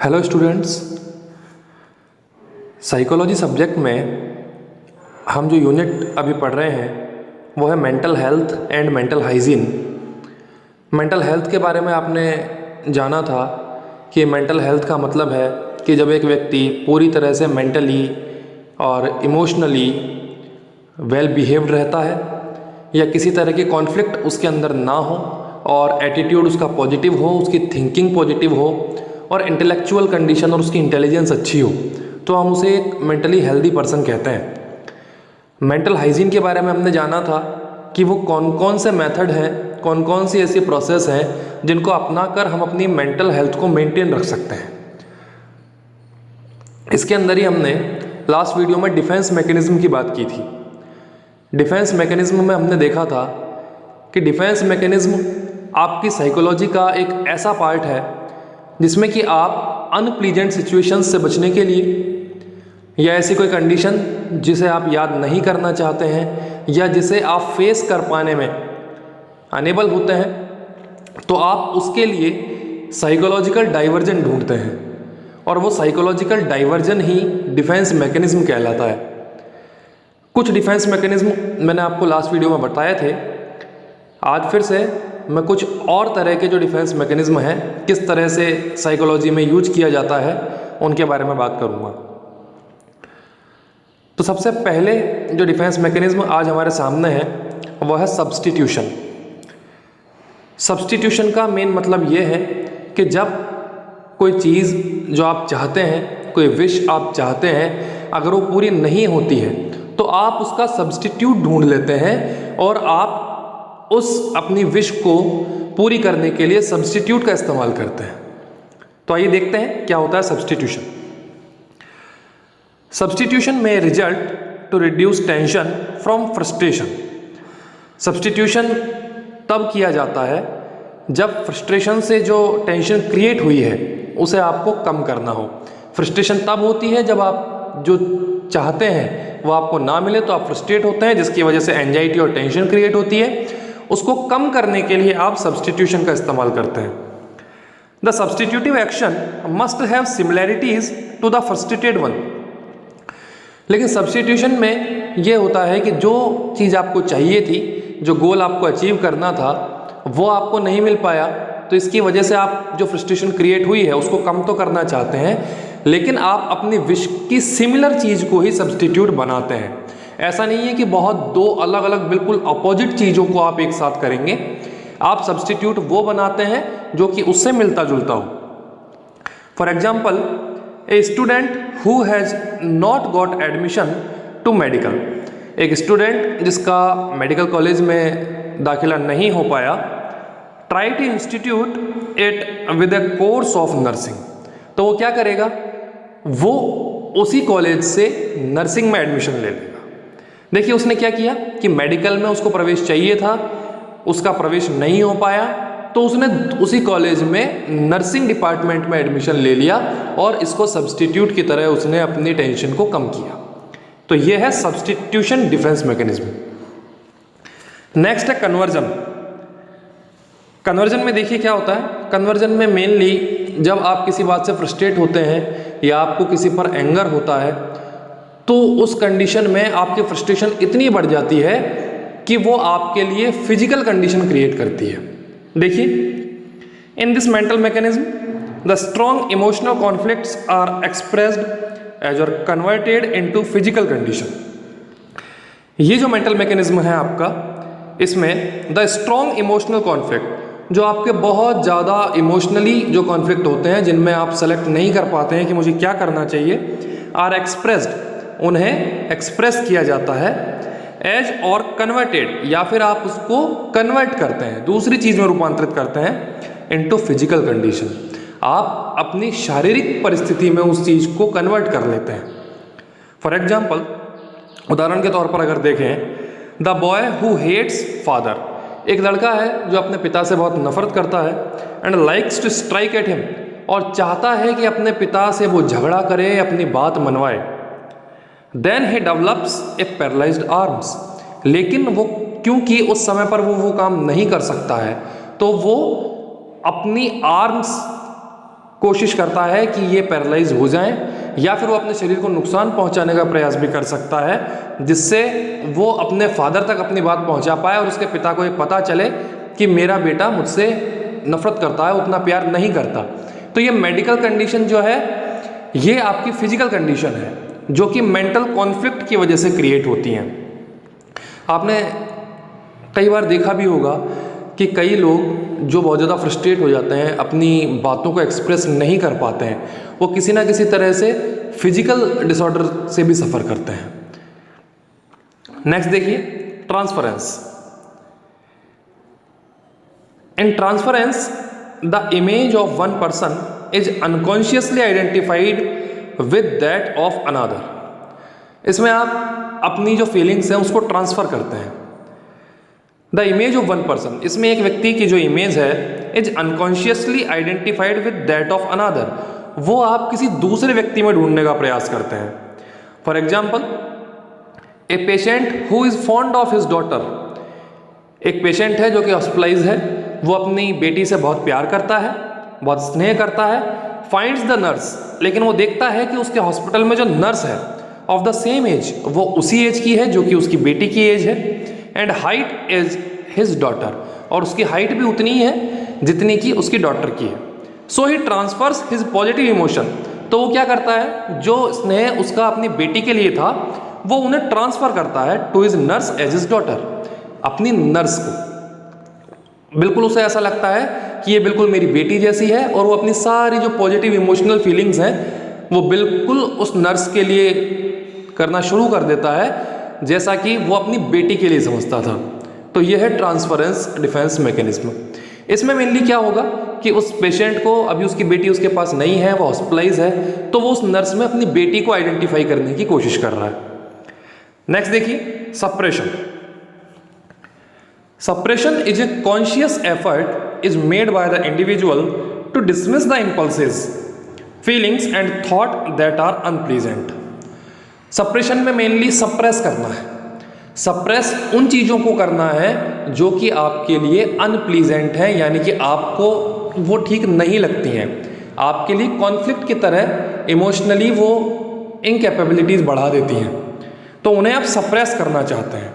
Hello students, psychology subject में हम जो यूनिट अभी पढ़ रहे हैं वो है mental health and mental hygiene. Mental health के बारे में आपने जाना था कि मेंटल हेल्थ का मतलब है कि जब एक व्यक्ति पूरी तरह से मेंटली और इमोशनली वेल बिहेव्ड रहता है या किसी तरह की कॉन्फ्लिक्ट उसके अंदर ना हो और एटीट्यूड उसका पॉजिटिव हो, उसकी थिंकिंग पॉजिटिव हो और इंटेलेक्चुअल कंडीशन और उसकी इंटेलिजेंस अच्छी हो, तो हम उसे एक मेंटली हेल्दी पर्सन कहते हैं। मेंटल हाइजीन के बारे में हमने जाना था कि वो कौन कौन से मेथड हैं, कौन कौन सी ऐसी प्रोसेस हैं जिनको अपनाकर हम अपनी मेंटल हेल्थ को मेंटेन रख सकते हैं। इसके अंदर ही हमने लास्ट वीडियो में डिफेंस मैकेनिज्म की बात की थी। डिफेंस मैकेनिज्म में हमने देखा था कि डिफेंस मैकेनिज्म आपकी साइकोलॉजी का एक ऐसा पार्ट है जिसमें कि आप अनप्लीजेंट सिचुएशंस से बचने के लिए या ऐसी कोई कंडीशन जिसे आप याद नहीं करना चाहते हैं या जिसे आप फेस कर पाने में अनेबल होते हैं, तो आप उसके लिए साइकोलॉजिकल डाइवर्जन ढूंढते हैं और वो साइकोलॉजिकल डाइवर्जन ही डिफेंस मैकेनिज्म कहलाता है। कुछ डिफेंस मैकेनिज्म मैंने आपको लास्ट वीडियो में बताए थे। आज फिर से मैं कुछ और तरह के जो डिफेंस मैकेनिज्म हैं, किस तरह से साइकोलॉजी में यूज किया जाता है, उनके बारे में बात करूंगा। तो सबसे पहले जो डिफेंस मैकेनिज्म आज हमारे सामने है वह है सब्स्टिट्यूशन। सब्स्टिट्यूशन का मेन मतलब ये है कि जब कोई चीज़ जो आप चाहते हैं, कोई विश आप चाहते हैं, अगर वो पूरी नहीं होती है तो आप उसका सब्स्टिट्यूट ढूंढ लेते हैं और आप उस अपनी विश को पूरी करने के लिए सब्स्टिट्यूट का इस्तेमाल करते हैं। तो आइए देखते हैं क्या होता है सब्स्टिट्यूशन। सब्स्टिट्यूशन में result to reduce tension from frustration. Substitution तब किया जाता है जब फ्रस्ट्रेशन से जो टेंशन क्रिएट हुई है उसे आपको कम करना हो। फ्रस्ट्रेशन तब होती है जब आप जो चाहते हैं वो आपको ना मिले तो आप फ्रस्ट्रेट होते हैं, जिसकी वजह से एंजाइटी और टेंशन क्रिएट होती है। उसको कम करने के लिए आप सब्स्टिट्यूशन का इस्तेमाल करते हैं। The substitutive action must have similarities to the frustrated one. लेकिन सब्स्टिट्यूशन में यह होता है कि जो चीज़ आपको चाहिए थी, जो गोल आपको अचीव करना था, वो आपको नहीं मिल पाया, तो इसकी वजह से आप जो फ्रस्ट्रेशन क्रिएट हुई है उसको कम तो करना चाहते हैं, लेकिन आप अपनी विश की सिमिलर चीज़ को ही सब्स्टिट्यूट बनाते हैं। ऐसा नहीं है कि बहुत दो अलग अलग बिल्कुल अपोजिट चीज़ों को आप एक साथ करेंगे। आप सब्स्टिट्यूट वो बनाते हैं जो कि उससे मिलता जुलता हो। For example, a student who has not got admission to medical. एक स्टूडेंट जिसका मेडिकल कॉलेज में दाखिला नहीं हो पाया, try to institute it with a course of nursing. तो वो क्या करेगा, वो उसी कॉलेज से नर्सिंग में एडमिशन ले लेगा। देखिए उसने क्या किया कि मेडिकल में उसको प्रवेश चाहिए था, उसका प्रवेश नहीं हो पाया, तो उसने उसी कॉलेज में नर्सिंग डिपार्टमेंट में एडमिशन ले लिया और इसको सब्स्टिट्यूट की तरह उसने अपनी टेंशन को कम किया। तो यह है सब्स्टिट्यूशन डिफेंस मैकेनिज्म। नेक्स्ट है कन्वर्जन। कन्वर्जन में देखिए क्या होता है। कन्वर्जन में मेनली जब आप किसी बात से फ्रस्ट्रेट होते हैं या आपको किसी पर एंगर होता है, तो उस कंडीशन में आपकी फ्रस्ट्रेशन इतनी बढ़ जाती है कि वो आपके लिए फिजिकल कंडीशन क्रिएट करती है। देखिए, in this mental mechanism the strong emotional conflicts are expressed as और कन्वर्टेड इनटू फिजिकल कंडीशन। ये जो मेंटल मैकेनिज्म है आपका, इसमें द स्ट्रॉन्ग इमोशनल कॉन्फ्लिक्ट, जो आपके बहुत ज़्यादा इमोशनली जो कॉन्फ्लिक्ट होते हैं जिनमें आप सेलेक्ट नहीं कर पाते हैं कि मुझे क्या करना चाहिए, आर एक्सप्रेस्ड, उन्हें एक्सप्रेस किया जाता है एज और कन्वर्टेड, या फिर आप उसको कन्वर्ट करते हैं, दूसरी चीज़ में रूपांतरित करते हैं इनटू फिजिकल कंडीशन। आप अपनी शारीरिक परिस्थिति में उस चीज़ को कन्वर्ट कर लेते हैं। फॉर एग्जाम्पल, उदाहरण के तौर पर अगर देखें, the boy who hates father. एक लड़का है जो अपने पिता से बहुत नफरत करता है and likes to strike at him, और चाहता है कि अपने पिता से वो झगड़ा करे, अपनी बात मनवाए। Then he develops a paralysed arms. लेकिन वो क्योंकि उस समय पर वो काम नहीं कर सकता है, तो वो अपनी आर्म्स कोशिश करता है कि ये पैरालाइज हो जाएं, या फिर वो अपने शरीर को नुकसान पहुंचाने का प्रयास भी कर सकता है, जिससे वो अपने फादर तक अपनी बात पहुंचा पाए और उसके पिता को ये पता चले कि मेरा बेटा मुझसे नफरत करता है, उतना प्यार नहीं करता। तो ये मेडिकल कंडीशन जो है ये आपकी फिजिकल कंडीशन है जो कि मेंटल कॉन्फ्लिक्ट की वजह से क्रिएट होती हैं। आपने कई बार देखा भी होगा कि कई लोग जो बहुत ज़्यादा फ्रस्ट्रेट हो जाते हैं, अपनी बातों को एक्सप्रेस नहीं कर पाते हैं, वो किसी ना किसी तरह से फिजिकल डिसऑर्डर से भी सफ़र करते हैं। नेक्स्ट देखिए, transference. In transference the image of one person is unconsciously identified with that of another. इसमें आप अपनी जो फीलिंग्स हैं उसको ट्रांसफ़र करते हैं। The image of one person, इसमें एक व्यक्ति की जो इमेज है is unconsciously identified with that of another, वो आप किसी दूसरे व्यक्ति में ढूंढने का प्रयास करते हैं। For example, a patient who is fond of his daughter. एक पेशेंट है जो कि हॉस्पिटलाइज है, वो अपनी बेटी से बहुत प्यार करता है, बहुत स्नेह करता है। फाइंड्स द नर्स, लेकिन वो देखता है कि उसके हॉस्पिटल में जो नर्स है ऑफ द सेम एज, वो उसी एज की है जो कि उसकी बेटी की एज है, and height is his daughter, और उसकी हाइट भी उतनी ही है जितनी कि उसकी डॉटर की है। सो ही ट्रांसफर्स हिज पॉजिटिव इमोशन, तो वो क्या करता है, जो स्नेह उसका अपनी बेटी के लिए था वो उन्हें ट्रांसफर करता है to his nurse as his daughter, अपनी नर्स को। बिल्कुल उसे ऐसा लगता है कि ये बिल्कुल मेरी बेटी जैसी है, और वो अपनी सारी जो पॉजिटिव इमोशनल फीलिंग्स हैं वो बिल्कुल उस नर्स के लिए करना शुरू कर देता है जैसा कि वो अपनी बेटी के लिए समझता था। तो यह है ट्रांसफरेंस डिफेंस मैकेनिज्म। इसमें मेनली क्या होगा कि उस पेशेंट को, अभी उसकी बेटी उसके पास नहीं है, वो हॉस्पिटलाइज है, तो वो उस नर्स में अपनी बेटी को आइडेंटिफाई करने की कोशिश कर रहा है। नेक्स्ट देखिए, suppression. Suppression is a conscious effort is made by the individual to dismiss the impulses, feelings and thought that are unpleasant. Suppression में मेनली सप्रेस करना है। सप्रेस उन चीज़ों को करना है जो कि आपके लिए अनप्लीजेंट है, यानी कि आपको वो ठीक नहीं लगती हैं, आपके लिए कॉन्फ्लिक्ट की तरह इमोशनली वो इनकैपेबिलिटीज़ बढ़ा देती हैं, तो उन्हें आप सप्रेस करना चाहते हैं।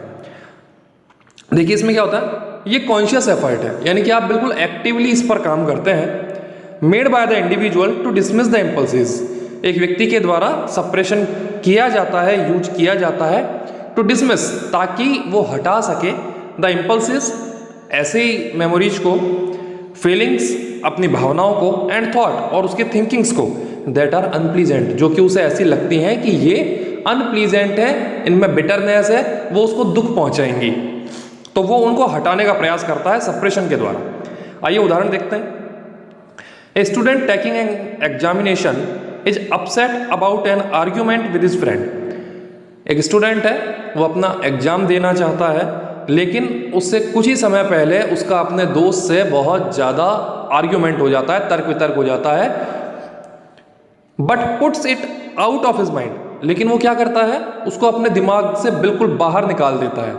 देखिए इसमें क्या होता है, ये कॉन्शियस एफर्ट है, यानी कि आप बिल्कुल एक्टिवली इस पर काम करते हैं। Made by the individual to dismiss the impulses, एक व्यक्ति के द्वारा सप्रेशन किया जाता है, यूज किया जाता है टू डिसमिस, ताकि वो हटा सके द इम्पल्सेस, ऐसे ही मेमोरीज को, फीलिंग्स, अपनी भावनाओं को, एंड थॉट, और उसके थिंकिंग्स को, दैट आर अनप्लीजेंट, जो कि उसे ऐसी लगती हैं कि ये अनप्लीजेंट है, इनमें बिटरनेस है, वो उसको दुख पहुंचाएंगी, तो वो उनको हटाने का प्रयास करता है सप्रेशन के द्वारा। आइए उदाहरण देखते हैं। A student taking an examination is upset about an argument with his friend. एक स्टूडेंट है, वो अपना एग्जाम देना चाहता है, लेकिन उससे कुछ ही समय पहले उसका अपने दोस्त से बहुत ज़्यादा आर्ग्यूमेंट हो जाता है, तर्क वितर्क हो जाता है, but puts it out of his mind, लेकिन वो क्या करता है, उसको अपने दिमाग से बिल्कुल बाहर निकाल देता है,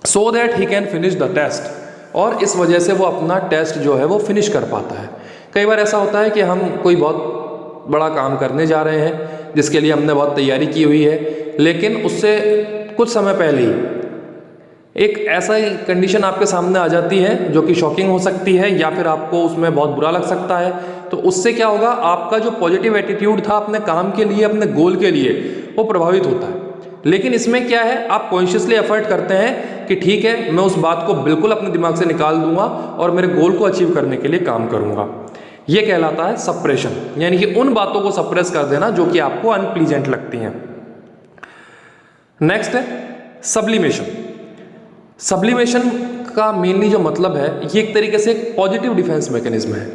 so that he can finish the test, और इस वजह से वो अपना टेस्ट जो है वो फिनिश कर पाता है। कई बार ऐसा होता है कि हम कोई बहुत बड़ा काम करने जा रहे हैं जिसके लिए हमने बहुत तैयारी की हुई है, लेकिन उससे कुछ समय पहले ही एक ऐसा ही कंडीशन आपके सामने आ जाती है जो कि शॉकिंग हो सकती है, या फिर आपको उसमें बहुत बुरा लग सकता है। तो उससे क्या होगा, आपका जो पॉजिटिव एटीट्यूड था अपने काम के लिए, अपने गोल के लिए, वो प्रभावित होता है। लेकिन इसमें क्या है, आप कॉन्शियसली एफर्ट करते हैं कि ठीक है, मैं उस बात को बिल्कुल अपने दिमाग से निकाल दूंगा और मेरे गोल को अचीव करने के लिए काम करूंगा। ये कहलाता है सप्रेशन, यानी कि उन बातों को सप्रेस कर देना जो कि आपको अनप्लीजेंट लगती हैं। नेक्स्ट है सब्लिमेशन। सब्लिमेशन का मेनली जो मतलब है, ये एक तरीके से एक पॉजिटिव डिफेंस मैकेनिज्म है,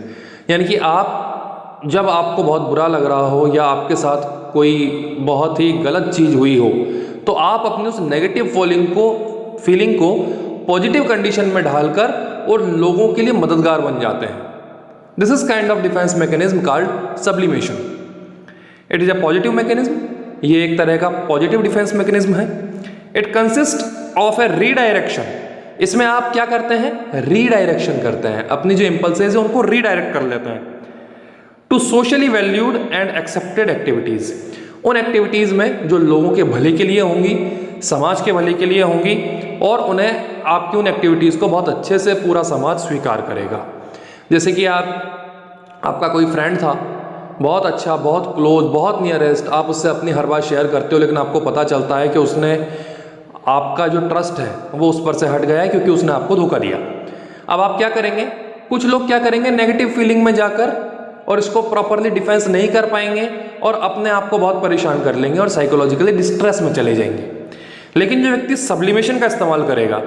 यानी कि आप जब आपको बहुत बुरा लग रहा हो या आपके साथ कोई बहुत ही गलत चीज़ हुई हो, तो आप अपनी उस नेगेटिव फीलिंग को पॉजिटिव कंडीशन में ढालकर और लोगों के लिए मददगार बन जाते हैं। This is kind of defence mechanism called sublimation. It is a positive mechanism, ये एक तरह का पॉजिटिव डिफेंस मैकेनिज्म है। It consist of A redirection, इसमें आप क्या करते हैं, रीडायरेक्शन करते हैं, अपनी जो इम्पल्सेस है उनको रीडायरेक्ट कर लेते हैं to socially valued and accepted activities, उन एक्टिविटीज़ में जो लोगों के भले के लिए होंगी, समाज के भले के लिए होंगी, और उन्हें आपकी उन एक्टिविटीज़ को बहुत अच्छे से पूरा समाज स्वीकार करेगा। जैसे कि आपका कोई फ्रेंड था, बहुत अच्छा, बहुत क्लोज, बहुत नियरेस्ट, आप उससे अपनी हर बात शेयर करते हो, लेकिन आपको पता चलता है कि उसने आपका जो ट्रस्ट है वो उस पर से हट गया है क्योंकि उसने आपको धोखा दिया। अब आप क्या करेंगे, कुछ लोग क्या करेंगे, नेगेटिव फीलिंग में जाकर और इसको प्रॉपरली डिफेंस नहीं कर पाएंगे और अपने आप को बहुत परेशान कर लेंगे और साइकोलॉजिकली डिस्ट्रेस में चले जाएंगे। लेकिन जो व्यक्ति सब्लिमेशन का इस्तेमाल करेगा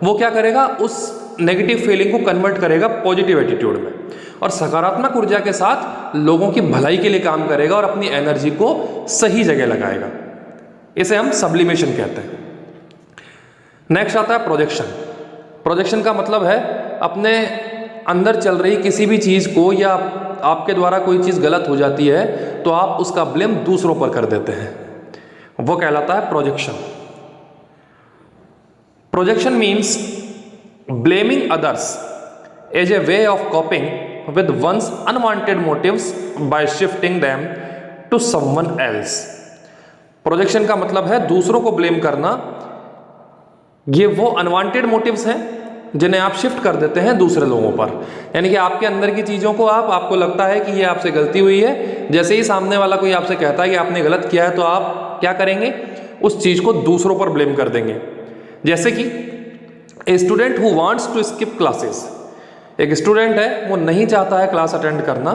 वो क्या करेगा, उस नेगेटिव फीलिंग को कन्वर्ट करेगा पॉजिटिव एटीट्यूड में और सकारात्मक ऊर्जा के साथ लोगों की भलाई के लिए काम करेगा और अपनी एनर्जी को सही जगह लगाएगा। इसे हम सब्लिमेशन कहते हैं। नेक्स्ट आता है प्रोजेक्शन। प्रोजेक्शन का मतलब है अपने अंदर चल रही किसी भी चीज़ को, या आपके द्वारा कोई चीज़ गलत हो जाती है तो आप उसका ब्लेम दूसरों पर कर देते हैं, वो कहलाता है projection. Projection means blaming others as a way of coping with one's unwanted motives by shifting them to someone else. Projection का मतलब है दूसरों को ब्लेम करना। ये वो अनवांटेड मोटिव्स हैं जिन्हें आप शिफ्ट कर देते हैं दूसरे लोगों पर, यानी कि आपके अंदर की चीज़ों को आपको लगता है कि ये आपसे गलती हुई है, जैसे ही सामने वाला कोई आपसे कहता है कि आपने गलत किया है तो आप क्या करेंगे, उस चीज़ को दूसरों पर ब्लेम कर देंगे। जैसे कि a student who wants to skip classes, एक स्टूडेंट है वो नहीं चाहता है क्लास अटेंड करना,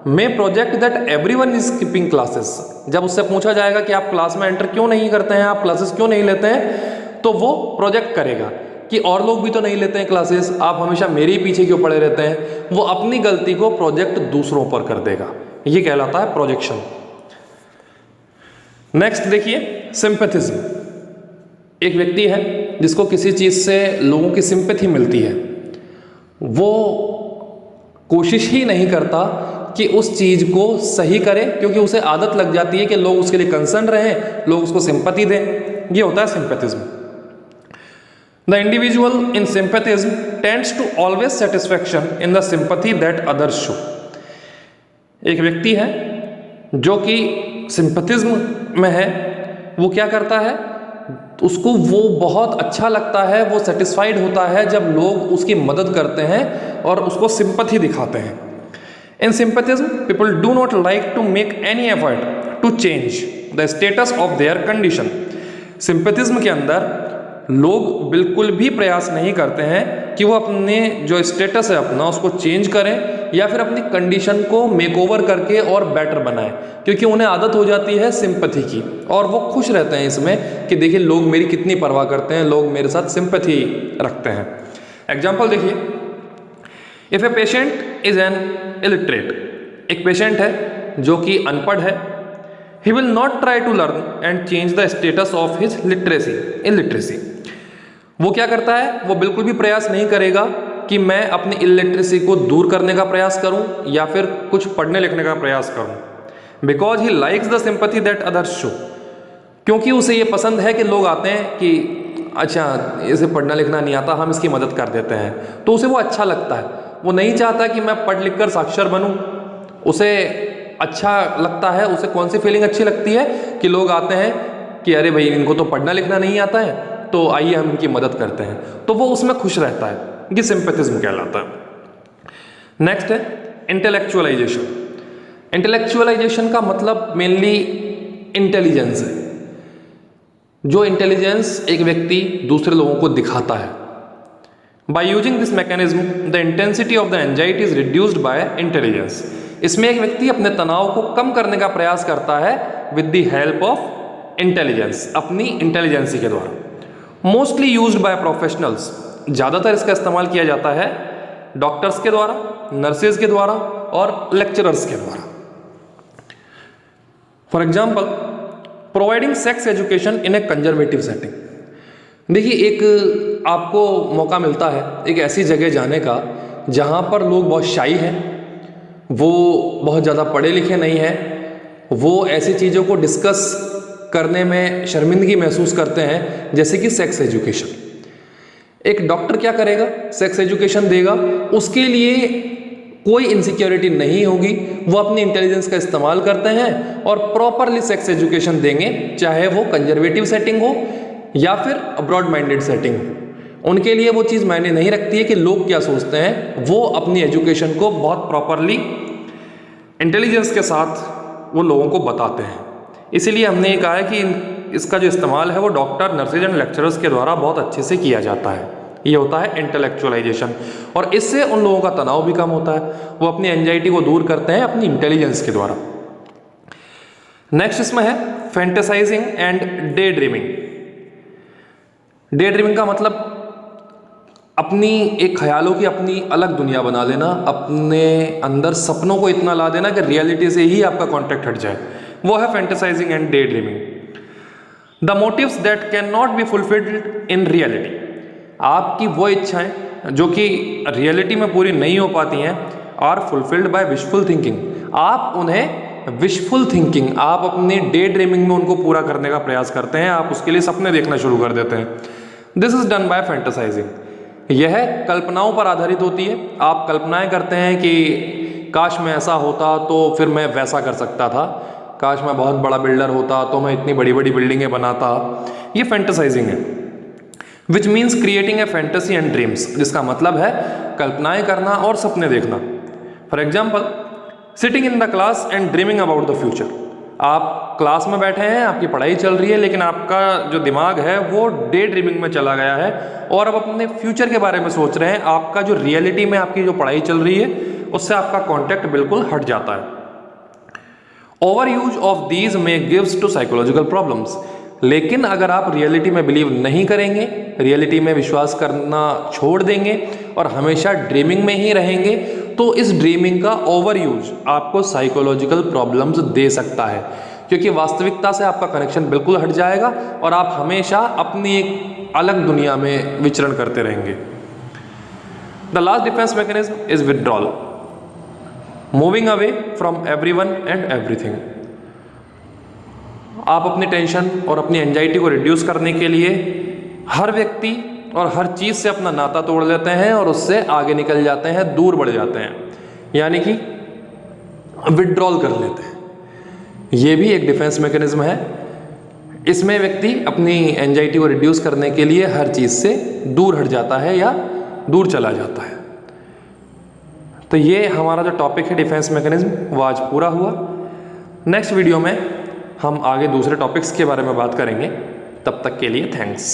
may project that everyone is skipping classes. जब उससे पूछा जाएगा कि आप क्लास में एंटर क्यों नहीं करते हैं, आप क्लासेस क्यों नहीं लेते हैं, तो वो प्रोजेक्ट करेगा कि और लोग भी तो नहीं लेते हैं क्लासेस, आप हमेशा मेरे ही पीछे क्यों पड़े रहते हैं। वो अपनी गलती को प्रोजेक्ट दूसरों पर कर देगा, ये कहलाता है प्रोजेक्शन। नेक्स्ट देखिए सिंपैथिज्म। एक व्यक्ति है जिसको किसी चीज़ से लोगों की सिंपैथी मिलती है, वो कोशिश ही नहीं करता कि उस चीज़ को सही करे, क्योंकि उसे आदत लग जाती है कि लोग उसके लिए कंसर्न रहें, लोग उसको सिंपैथी दें। ये होता है सिंपैथिज्म। The individual in sympathism tends to always satisfaction in the sympathy that others show. एक व्यक्ति है जो कि सिंपैथिज्म में है, वो क्या करता है, उसको वो बहुत अच्छा लगता है, वो सेटिस्फाइड होता है जब लोग उसकी मदद करते हैं और उसको सिंपैथी दिखाते हैं। In sympathism, people do not like to make any effort to change the status of their condition. सिंपैथिज्म के अंदर लोग बिल्कुल भी प्रयास नहीं करते हैं कि वो अपने जो स्टेटस है अपना उसको चेंज करें या फिर अपनी कंडीशन को मेकओवर करके और बेटर बनाएं, क्योंकि उन्हें आदत हो जाती है सिंपैथी की और वो खुश रहते हैं इसमें कि देखिए लोग मेरी कितनी परवाह करते हैं, लोग मेरे साथ सिंपैथी रखते हैं। एग्जाम्पल देखिए, if a patient is an illiterate, एक पेशेंट है जो कि अनपढ़ है, he will not try to learn and change the status of his illiteracy। वो क्या करता है, वो बिल्कुल भी प्रयास नहीं करेगा कि मैं अपनी इलिटरेसी को दूर करने का प्रयास करूं या फिर कुछ पढ़ने लिखने का प्रयास करूं, because he likes the sympathy that others show, क्योंकि उसे ये पसंद है कि लोग आते हैं कि अच्छा इसे पढ़ना लिखना नहीं आता, हम इसकी मदद कर देते हैं, तो उसे वो अच्छा लगता है। वो नहीं चाहता कि मैं पढ़ लिख कर साक्षर बनूं, उसे अच्छा लगता है, उसे कौन सी फीलिंग अच्छी लगती है कि लोग आते हैं कि अरे भाई इनको तो पढ़ना लिखना नहीं आता है, तो आइए हम इनकी मदद करते हैं, तो वो उसमें खुश रहता है। ये सिंपैथिज्म कहलाता है। नेक्स्ट है इंटेलेक्चुअलाइजेशन। इंटेलेक्चुअलाइजेशन का मतलब मेनली इंटेलिजेंस है, जो इंटेलिजेंस एक व्यक्ति दूसरे लोगों को दिखाता है। By using this mechanism the intensity of the anxiety is reduced by intelligence. इसमें एक व्यक्ति अपने तनाव को कम करने का प्रयास करता है with the help of intelligence, अपनी इंटेलिजेंसी के द्वारा। मोस्टली यूज्ड बाय प्रोफेशनल्स, ज़्यादातर इसका इस्तेमाल किया जाता है डॉक्टर्स के द्वारा, नर्सेज के द्वारा और लेक्चरर्स के द्वारा। For example, providing sex education in A conservative setting. देखिए, एक आपको मौका मिलता है एक ऐसी जगह जाने का जहाँ पर लोग बहुत शाई हैं, वो बहुत ज़्यादा पढ़े लिखे नहीं हैं, वो ऐसी चीज़ों को डिस्कस करने में शर्मिंदगी महसूस करते हैं जैसे कि सेक्स एजुकेशन। एक डॉक्टर क्या करेगा, सेक्स एजुकेशन देगा, उसके लिए कोई इनसिक्योरिटी नहीं होगी, वो अपनी इंटेलिजेंस का इस्तेमाल करते हैं और प्रॉपरली सेक्स एजुकेशन देंगे, चाहे वो कंजर्वेटिव सेटिंग हो या फिर अब्रॉड माइंडेड सेटिंग हो। उनके लिए वो चीज़ मायने नहीं रखती है कि लोग क्या सोचते हैं, वो अपनी एजुकेशन को बहुत प्रॉपरली इंटेलिजेंस के साथ वो लोगों को बताते हैं। इसीलिए हमने ये कहा है कि इसका जो इस्तेमाल है वो डॉक्टर, नर्सेज एंड लेक्चरर्स के द्वारा बहुत अच्छे से किया जाता है। ये होता है इंटेलेक्चुअलाइजेशन, और इससे उन लोगों का तनाव भी कम होता है, वो अपनी एंजाइटी को दूर करते हैं अपनी इंटेलिजेंस के द्वारा। नेक्स्ट इसमें है fantasising and day dreaming. Day dreaming का मतलब अपनी एक ख्यालों की अपनी अलग दुनिया बना लेना, अपने अंदर सपनों को इतना ला देना कि रियलिटी से ही आपका कॉन्टेक्ट हट जाए, वो है fantasising and day dreaming. The motives that can not be fulfilled in reality. आपकी वो इच्छाएं जो कि रियलिटी में पूरी नहीं हो पाती हैं, are fulfilled by wishful thinking. आप उन्हें विशफुल थिंकिंग, आप अपनी डे ड्रीमिंग में उनको पूरा करने का प्रयास करते हैं, आप उसके लिए सपने देखना शुरू कर देते हैं। This is done by fantasising. यह कल्पनाओं पर आधारित होती है। आप कल्पनाएं करते हैं कि काश मैं ऐसा होता तो फिर मैं वैसा कर सकता था, काश मैं बहुत बड़ा बिल्डर होता तो मैं इतनी बड़ी बड़ी बिल्डिंगें बनाता। ये फैंटेसाइजिंग है, which means creating a fantasy and dreams, जिसका मतलब है कल्पनाएं करना और सपने देखना। For example, sitting in the class and dreaming about the future. आप क्लास में बैठे हैं, आपकी पढ़ाई चल रही है, लेकिन आपका जो दिमाग है वो डे ड्रीमिंग में चला गया है और अब अपने फ्यूचर के बारे में सोच रहे हैं। आपका जो रियलिटी में आपकी जो पढ़ाई चल रही है उससे आपका कॉन्टेक्ट बिल्कुल हट जाता है। Over use of these may gives to psychological problems. लेकिन अगर आप रियलिटी में बिलीव नहीं करेंगे, रियलिटी में विश्वास करना छोड़ देंगे और हमेशा ड्रीमिंग में ही रहेंगे, तो इस ड्रीमिंग का ओवर यूज आपको साइकोलॉजिकल प्रॉब्लम्स दे सकता है, क्योंकि वास्तविकता से आपका कनेक्शन बिल्कुल हट जाएगा और आप हमेशा अपनी एक अलग दुनिया में विचरण करते रहेंगे। The last defence mechanism is withdrawal, moving away from everyone and everything. आप अपनी टेंशन और अपनी एंजाइटी को रिड्यूस करने के लिए हर व्यक्ति और हर चीज़ से अपना नाता तोड़ लेते हैं और उससे आगे निकल जाते हैं, दूर बढ़ जाते हैं, यानी कि विड्रॉल कर लेते हैं। ये भी एक डिफेंस मैकेनिज्म है। इसमें व्यक्ति अपनी एंजाइटी को रिड्यूस करने के लिए हर चीज़ से दूर हट जाता है या दूर चला जाता है। तो ये हमारा जो टॉपिक है डिफेंस मैकेनिज्म, वो आज पूरा हुआ। नेक्स्ट वीडियो में हम आगे दूसरे टॉपिक्स के बारे में बात करेंगे। तब तक के लिए थैंक्स।